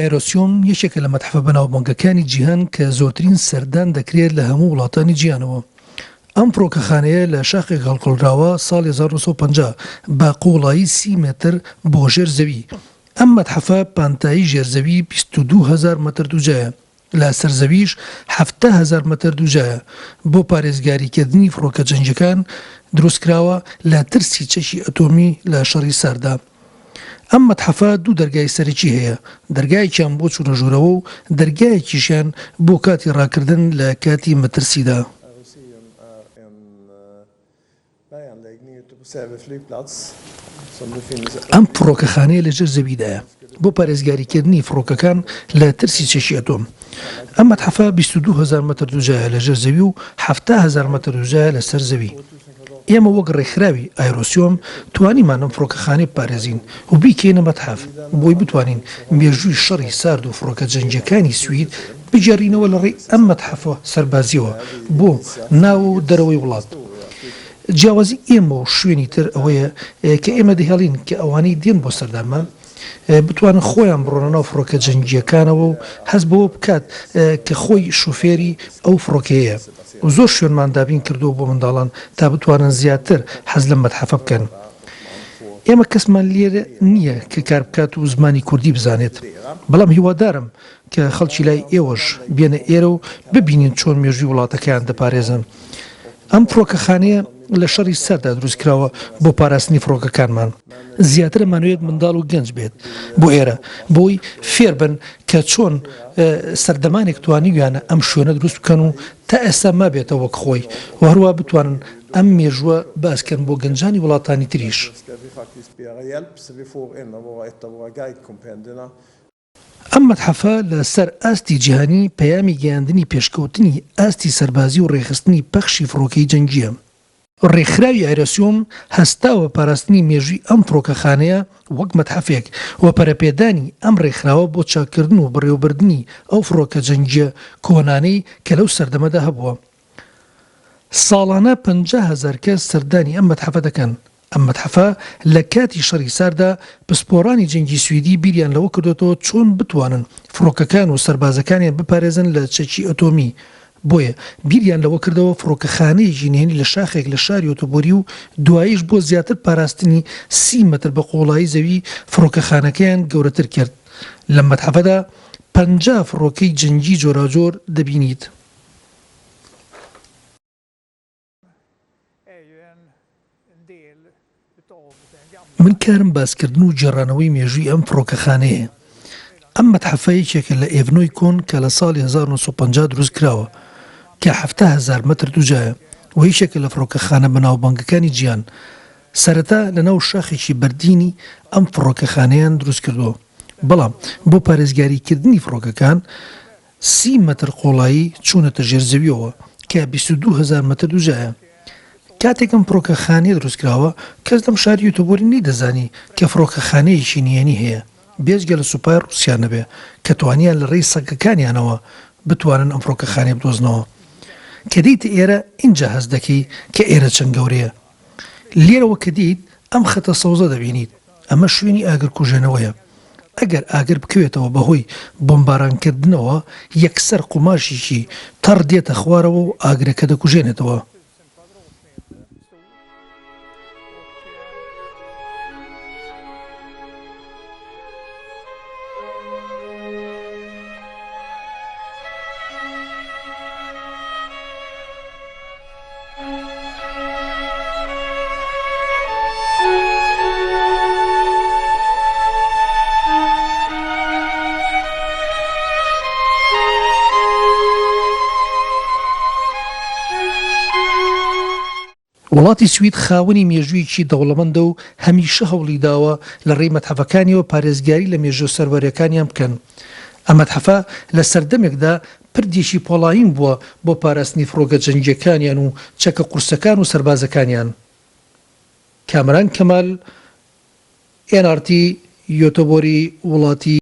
ئایرۆسیۆم یەکێکە لە مەتحەفە بەناوبانگەکانی جیهان کە زۆرترین سەردان دەکرێت لە هەموو وڵاتانی جیهانەوە. ئەم فڕۆکەخانەیە لە شاخێک هەڵقڵراوە ساڵی 1950 بە قوڵایی 30 متر بۆ ژێر زەوی. ئەم مەتحەفە پانتایی ژێرزەوی 22,000 متر دووجایە، لە سەرزەویش 7,000 متر دووجایە. بۆ پارێزگاریکردنی فڕۆکە جەنگیەکان دروستکراوە لە ترسی چەشی ئەتۆمی لە شەڕی ساردا. ئەم مەتحەفە دوو دەرگای سەرەکی هەیە، دەرگایەکیان بۆ چوونە ژوورەوە و دەرگایەکیشیان بۆ کاتی ڕاکردن لە کاتی مەترسیدا. ئەم فڕۆکەخانەیە لەژێر زەویدایە بۆ پارێزگاریکردنی فڕۆکەکان لە ترسی چەشی ئەتۆم. ئەم مەتحەفە 22,000 متر دووجایە لەژێر زەوی و 7,000 متر دووجایە لەسەر زەوی. ئێمە وەک ڕێکخراوی ئایرۆسیۆم توانیمان ئەم فڕۆکەخانەی پارێزین و بیکەینە مەتحەف بۆی بتوانین مێژووی شەڕی سارد و فڕۆکە جەنگیەکانی سوید بجێڕینەوە لە ڕێی ئەم مەتحەفە سەربازیەوە بۆ ناو و دەرەوەی وڵات. جیاوازی ئێمە و شوێنی تر ئەوەیە کە ئێمە دەهێڵین کە ئەوانەی دێن بۆ سەردانمان بتوانن خۆیان بڕۆنە ناو فڕۆکە جەنگیەکانەوە و هەست بەوە بکات کە خۆی شوفێری ئەو فڕۆکەیە. و زۆر شوێنمان دابین کردووە بۆ منداڵان تا بتوانن زیاتر حەز لەم مەتحەفە بکەن. ئێمە کەسمان لێرە نییە کە کار بکات و زمانی کوردی بزانێت، بەڵام هیوادارم کە خەڵکی لای ئێوەش بێنە ئێرە و ببینین چۆن مێژووی وڵاتەکەیان دەپارێزن. ئەم فڕۆکەخانەیە لە شەڕی سەردا دروستکراوە بۆ پاراستنی فڕۆکەکانمان. زیاتر ئەمانوێت منداڵ و گەنج بێت بۆ ئێرە بۆی فێر بن کە چۆن سەردەمانێک توانیویانە ئەم شوێنە دروست بکەن و تا ئێستا مابێتەوە وەک خۆی و هەروە بتوانن ئەم مێژووە باسکەن بۆ گەنجانی وڵاتانی تریش. ئەم مەتحەفە لە سەر ئاستی جیهانی پەیامی گەیاندنی پێشکەوتنی ئاستی سەربازی و ڕێخستنی پەخشی فڕۆکەی جەنگیە. ڕێکخراوی ئایرۆسیۆم هەستاوە پاراستنی مێژووی ئەم فڕۆکەخانەیە وەک مەتحەفێک و پەرەپێدانی ئەم ڕێکخراوە بۆ چاکردن و بەڕێوەبردننی ئەو فڕۆکە جەنگیە کۆنانەی کە لەو سەردەمەدا هەبووە. ساڵانە 50,000 کەس سەردانی ئەم مەتحەفە دەکەن. ئەم مەتحەفە لە کاتی شەڕی ساردا پسپۆڕانی جەنگی سویدی بیریان لەوە کردوێتەوە چۆن بتوانن فڕۆکەکان و سەربازەکانیان بپارێزن لە چەکی ئەتۆمی. بۆیە بیریان لەوە کردەوە فڕۆکەخانەیەکی نهێنی لە شاخێک لە شاری ئۆتۆبۆری و دواییش بۆ زیاتر پاراستنی 30 متر بە قوڵایی زەوی فڕۆکەخانەکەیان گەورەتر کرد. لە مەتحەفەدا 50 فڕۆکەی جەنگی جۆراجۆر دەبینیت. من کارم باسکردن و جێڕانەوەی مێژووی ئەم فڕۆکەخانەیە. ئەم مەتحەفە یەکێکە لە ئێڤنۆی کۆن کە لە ساڵی 1950 دروست کراوە کە 7,000 متر دووجایە و هیچێکە لە فڕۆکەخانە بەناوبانگەکانی جیهان. سەرەتا لە ناو شاخێکی بەردینی ئەم فڕۆکەخانەیان دروست کردووە، بەڵام بۆ پارێزگاریکردنی فڕۆکەکان 30 متر قۆڵایی چوونەتە ژێرزەویەوە کە 22,000 متر دووجایە. کاتێکم فڕۆکەخانەیە دروستکراوە کەس لەم شاری ئۆتۆبۆری نەیدەزانی کە فڕۆکەخانەیەکی نهێنی هەیە بێجگە لە سوپای ڕووسیا نەبێ کە توانیان لە ڕێی سەگەکانیانەوە بتوانن ئەم فڕۆکەخانەیە بدۆزنەوە. کە دیتە ئێرە اینجا هەست دەکەی کە ئێرە چەند گەورەیە. لێرەوە کە دیت ئەم خەتە سەوزە دەبینیت، ئەمە شوێنی ئاگرکوژێنەوەیە. ئەگەر ئاگر بکەوێتەوە بەهۆی بۆمبارانکردنەوە یەکسەر قوماشێکی تەڕ دێتە خوارەوە و ئاگرەکە دەکوژێنێتەوە. وڵاتی سوید خاوەنی مێژوویەکی دەوڵەمەندە و هەمیشە هەوڵی داوە لە ڕێی مەتحەفەکانیەوە پارێزگاری لە مێژوو سەروەریەکانیان بکەن. ئەم مەتحەفە لە سەردەمێکدا پردێکی پۆڵاین بووە بۆ پاراستنی فڕۆکە جەنگیەکانیان و چەکە قورسەکان و سەربازەکانیان. کامران کەمال، NRT، یۆتۆبۆری وڵاتی